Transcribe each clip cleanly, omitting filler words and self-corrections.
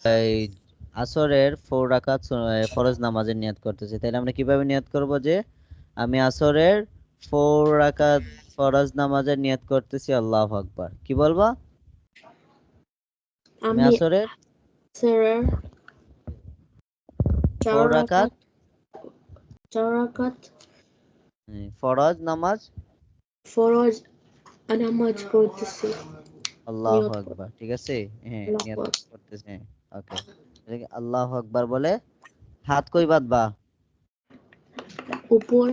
এই আসরের 4 রাকাত ফরজ নামাজের নিয়ত করতেছি, তাহলে আমরা কিভাবে নিয়ত করব যে আমি আসরের 4 রাকাত ফরজ নামাজের নিয়ত করতেছি, আল্লাহু আকবার। কি বলবা? আমি আমি আসরের আসরের 4 রাকাত চার রাকাত ফরজ নামাজ ফরজ নামাজ পড়তেছি। আল্লাহু নিয়ত আকবার, ঠিক আছে? হ্যাঁ, আল্লাহু নিয়ত আকবার। করতেছি, হ্যাঁ। ওকে, আল্লাহু আকবার বলে হাত কই বাঁধবা? উপর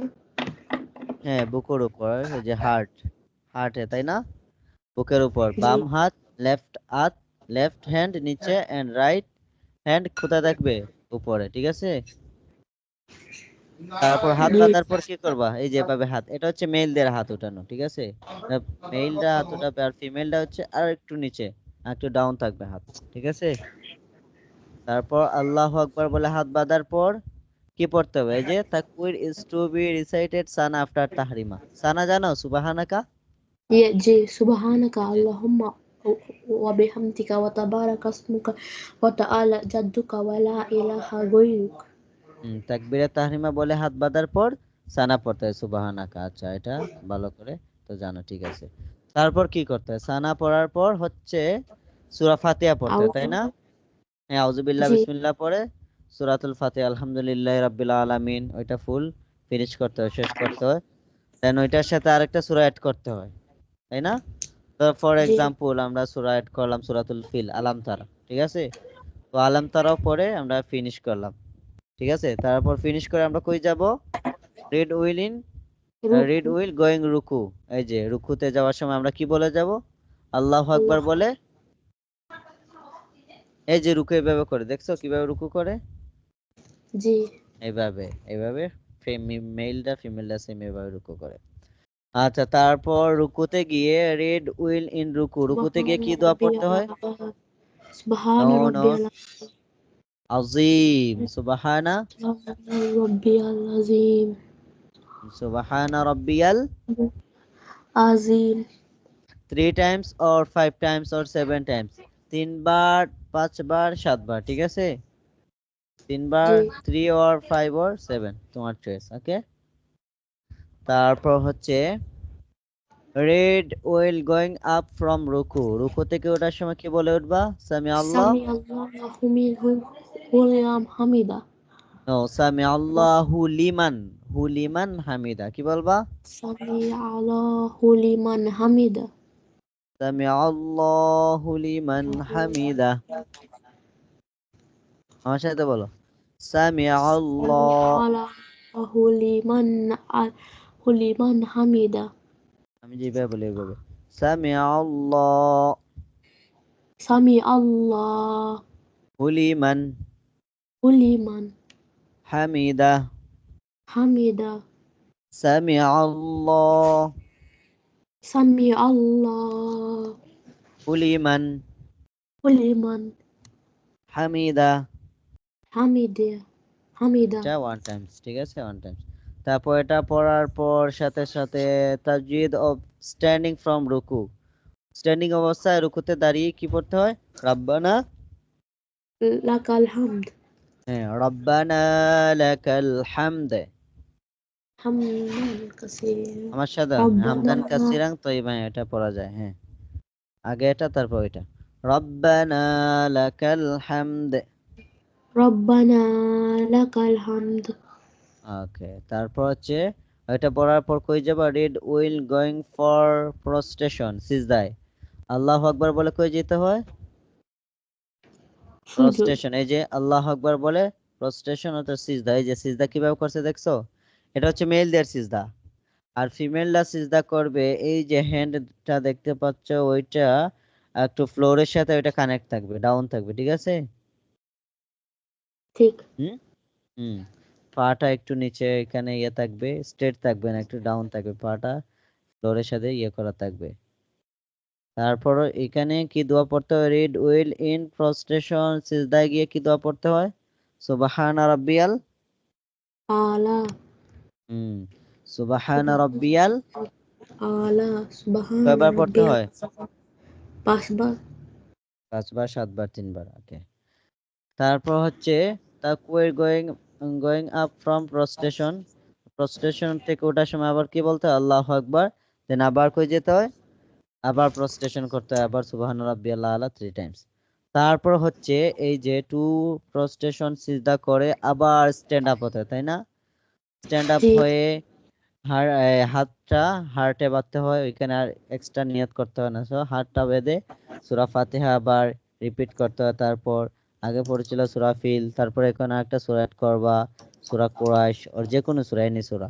হ্যাঁ, বুকের উপর, এই যে হার্টে, তাই না? বুকের উপর জি বাম হাত, হাত, লেফট হ্যান্ড নিচে এন্ড রাইট হ্যান্ড কোথায় থাকবে? উপরে, ঠিক আছে? তারপর হাত জি বাঁধার পর কি করবা? এই যে এভাবে হাত, এটা হচ্ছে মেলদের হাত উঠানো, ঠিক আছে? মেলটা হাত উঠাবে আর ফিমেলটা হচ্ছে আর একটু নিচে, আর একটু ডাউন থাকবে হাত, ঠিক আছে? তারপর আল্লাহু আকবার বলে হাত বাঁধার পর কি পড়তে হবে? এই যে তাকবীর ইজ টু বি রিসাইটেড সানা আফটার তাহরিমা। সানা জানো? সুবহানাকা। জি সুবহানাকা আল্লাহুম্মা ওয়া বিহামদিকা ওয়া তাবারাকা ইসমুকা ওয়া তাআলা জাদ্দুকা ওয়া লা ইলাহা গায়রুক। তাকবীরে তাহরিমা বলে হাত বাঁধার পর সানা পড়তে হয়, সুবহানাকা। আচ্ছা, এটা ভালো করে তো জানো, ঠিক আছে। তারপর কি করতে হয়? সানা পড়ার পর হচ্ছে সূরা ফাতিহা পড়তে হয়, তাই আউযু না? হ্যাঁ, আউযুবিল্লাহ জি বিসমিল্লাহ পড়ে সূরাতুল ফাতিহা আলহামদুলিল্লাহি রাব্বিল আলামিন ওইটা ফুল ফিনিশ করতে হয়, শেষ করতে হয়। দেন ওইটার সাথে আরেকটা সূরা অ্যাড করতে হয়, তাই না? তো ফর জি এক্সাম্পল আমরা সূরা অ্যাড করলাম সূরাতুল ফিল, আলাম তারা, ঠিক আছে? তো আলাম তারাও পড়ে আমরা ফিনিশ করলাম, ঠিক আছে? তারপর ফিনিশ করে আমরা কই যাব? রিড উইল ইন রিড রুকু উইল গোয়িং রুকু। এই যে রুকুতে যাওয়ার সময় আমরা কি বলে যাব? আল্লাহু আকবার আল্লাহ বলে। এই যে রুকু এভাবে করে, দেখছো কিভাবে রুকু করে? জি এইভাবে, এইভাবে মেলটা ফিমেলটা সেম এভাবে রুকু করে। আচ্ছা, তারপর রুকুতে গিয়ে রিড উইল ইন রুকু, রুকুতে গিয়ে সুবহান কি দোয়া পড়তে রাব্বিয়াল হয়? সুবহান নো নো, রাব্বিয়াল আজিম, সুবহানা, রাব্বিয়াল আযীম সুবহানা রাব্বিয়াল আযীম 3 Times or 5 Times or 7 Times, 3 বার, 5 বার, 7 বার, ঠিক আছে? 3 বার, জি 3 or 5 or 7, তোমার চয়েস, ওকে? তারপর হচ্ছে red well going up from রুকু, রুকু থেকে ওঠার সময় কি বলে উঠবা? সামি আল্লাহ, সামি আল্লাহু লিমান হামিদা নো, সামি আল্লাহু লিমান, লিমান হামিদা, কি বলবা? সামি আল্লাহু লিমান হামিদা সামি আল্লাহু লিমান হামিদা, আমার সাথে বলো, সামি সামি আল্লাহ, আল্লাহু লিমান হামিদা আমি যেভাবে বলি ওইভাবে, সামি আল্লাহ সামি আল্লাহু লিমান লিমান হামিদা, হামিদা সামি আল্লাহ সামি আল্লাহু লিমান লিমান হামিদা। হামিদা হামিদা এটা ওয়ান টাইমস, ঠিক আছে? One Times. তারপর এটা পড়ার পর সাথে সাথে তাজউইদ অফ স্ট্যান্ডিং ফ্রম রুকু, স্ট্যান্ডিং অবস্থায় রুকুতে দাঁড়িয়ে কি পড়তে হয়? রাব্বানা, লাকাল হামদ হ্যাঁ, রাব্বানা লাকাল হামদ, হামদান কাসীরা আমার সাথে রব্বানা হামদান কাসিরান তয়্যিবান, এটা পড়া যায়, হ্যাঁ। আগে এটা, তারপর এটা, রাব্বানা লাকাল হামদ। রব্বানা লাকাল হামদ ওকে, তারপর হচ্ছে এটা পড়ার পর কই যাবা? রিড উইল গোয়িং ফর প্রস্টেশন, সিজদায়, আল্লাহু আকবার বলে কই যেতে হয়? সুজুদ প্রস্টেশন, এই যে আল্লাহু আকবার বলে প্রস্টেশন অর্থাৎ সিজদা। এই যে সিজদা কিভাবে করছে দেখছো? এটা হচ্ছে মেলদের সিজদা, আর ফিমেলরা সিজদা করবে এই যে হ্যান্ডটা দেখতে পাচ্ছ ওইটা একটু ফ্লোরের সাথে ওইটা কানেক্ট থাকবে, ডাউন থাকবে, ঠিক আছে? ঠিক হুম হুম পাটা একটু নিচে এখানে ইয়ে থাকবে, স্ট্রেট থাকবে না, একটু ডাউন থাকবে, পাটা ফ্লোরের সাথে ইয়ে করা থাকবে। তারপর এখানে কি দোয়া পড়তে হয়? রিড উইল ইন প্রস্টেশন, সিজদায় গিয়ে কি দোয়া পড়তে হয়? সুবহানা রাব্বিয়াল, আলা হুম সুবহানা রাব্বিয়াল, আলা সুবহান কয়বার পড়তে রাব্বিয়াল হয়? পাঁচবার 5 বার, 7 বার, 3 বার, ওকে। তারপর হচ্ছে গোয়িং আপ ফ্রম প্রস্টেশন থেকে ওঠার সময় আবার কি বলতে হয়? আল্লাহু আকবার। দেন আবার কই যেতে হয়? আবার প্রস্টেশন করতে হয়, আবার সুবহান রাব্বিয়াল আলা 3 টাইমস। তারপর হচ্ছে এই যে টু প্রস্টেশন সিজদা করে আবার স্ট্যান্ড আপ হতে হয়, তাই না? স্ট্যান্ড আপ জি হয়ে হাতটা হার্টে বাঁধতে হয়, ওইখানে আর এক্সট্রা নিয়ত করতে হয় না। সো হাতটা বেঁধে সূরা ফাতিহা আবার রিপিট করতে হয়। তারপর আগে পড়েছিল সূরা ফিল, তারপর এখন একটা সূরা অ্যাড করবা, সূরা কুরাইশ ওর যে কোনো সূরা, এনি সূরা,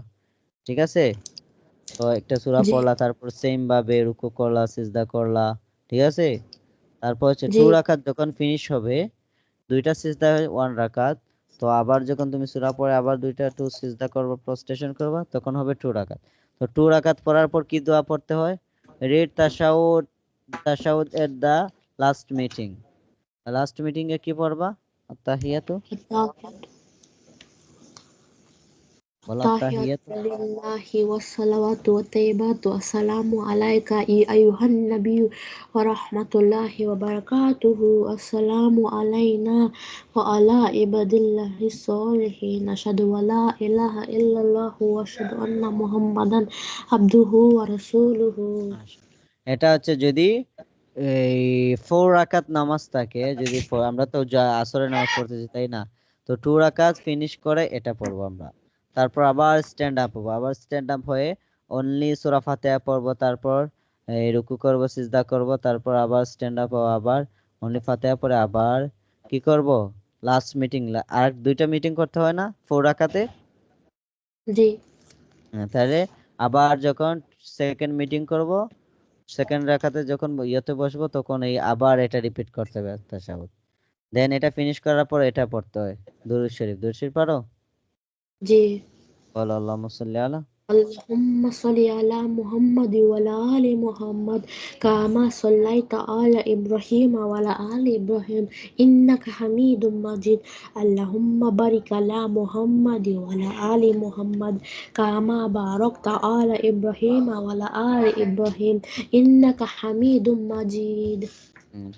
ঠিক আছে? তো একটা সূরা জি পড়লা, তারপর সেম ভাবে রুকু করলা, সিজদা করলা, ঠিক আছে? তারপর হচ্ছে জি 2 রাকাত যখন ফিনিশ হবে, দুইটা সিজদা 1 রাকাত। তো আবার যখন তুমি সূরা পড়ে আবার দুইটা টু সিজদা করবা, প্রস্টেশন করবা, তখন হবে 2 রাকাত। তো 2 রাকাত পড়ার পর কি দোয়া পড়তে হয়? রিড তাশাহুদ at the last meeting. Last meeting এ কি পড়বা? আত্তাহিয়াতু, বলো التحيات আত্তাহিয়াতু। لله والصلوات والطيبات السلام عليك أيها النبي ورحمة الله وبركاته السلام علينا وعلى عباد الله الصالحين أشهد أن لا إله إلا الله وأشهد أن محمدا عبده ورسوله এটা হচ্ছে যদি এই 4 রাকাত নামাজ থাকে, যদি আমরা তো আসরের নামাজ পড়তেছি, তাই না? তো 2 রাকাত ফিনিশ করে এটা পড়বো আমরা। তারপর আবার স্ট্যান্ড আপ হবো, আবার স্ট্যান্ড আপ হয়ে অনলি সূরা ফাতিহা পড়বো, তারপর এই রুকু করব, সিজদা করব, তারপর আবার স্ট্যান্ড আপ হবো, আবার অনলি ফাতিহা পড়ে আবার কি করব? Last meeting. আর দুইটা মিটিং করতে হয় না 4 রাকাতে? জি তাহলে আবার যখন সেকেন্ড মিটিং করব, সেকেন্ড রাকাতে যখন ইয়েতে বসবো, তখন এই আবার এটা রিপিট করতে হবে তাশাহুদ। দেন এটা ফিনিশ করার পর এটা পড়তে হয় দুরূদ শরীফ পারো? জি বলো আল্লাহুম্মা সাল্লি আলা। اللهم صل على محمد وعلى آل محمد كما صليت على إبراهيم وعلى آل إبراهيم إنك حميد مجيد اللهم بارك على محمد وعلى آل محمد كما باركت على إبراهيم وعلى آل إبراهيم إنك حميد مجيد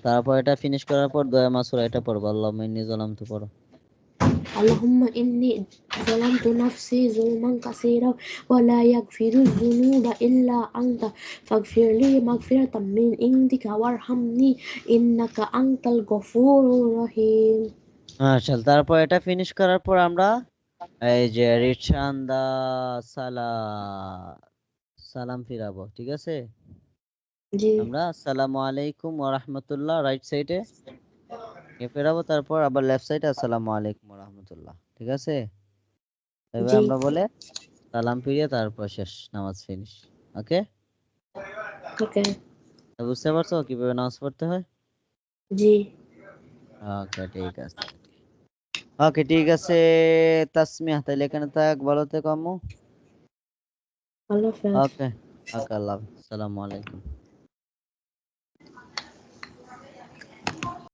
তারপর এটা ফিনিশ করার পর দয়া মাসুরা এটা পড়বো, আল্লাহুম্মা ইন্নী যালামতু পড়ো। اللهم إني ظلمت نفسي ظلما كثيرا ولا يغفر الذنوب إلا أنت فاغفر لي مغفرة من عندك وارحمني إنك أنت الغفور الرحيم মাশাআল্লাহ। তারপর এটা ফিনিশ করার পর আমরা এই যে রিটশান দা সালাম ফিরাবো, ঠিক আছে? জি আমরা আসসালামু আলাইকুম ওয়া রাহমাতুল্লাহ রাইট সাইডে ফেরাবো, তারপর আবার লেফট সাইডে আসসালামু আলাইকুম ওয়া রাহমাতুল্লাহ, ঠিক আছে? এবার জি আমরা বলে সালাম ফিরিয়ে তারপর শেষ, নামাজ ফিনিশ। ওকে, ওকে বুঝতে পারছো কিভাবে নামাজ পড়তে হয়? জি ওকে ঠিক আছে, ওকে ঠিক আছে। তাসমিয়া তাহলে এখানে থাক, ভালো থেকো আম্মু। আল্লাহ হাফেজ ওকে, ওকে, আল্লাহ হাফেজ, আসসালামু আলাইকুম।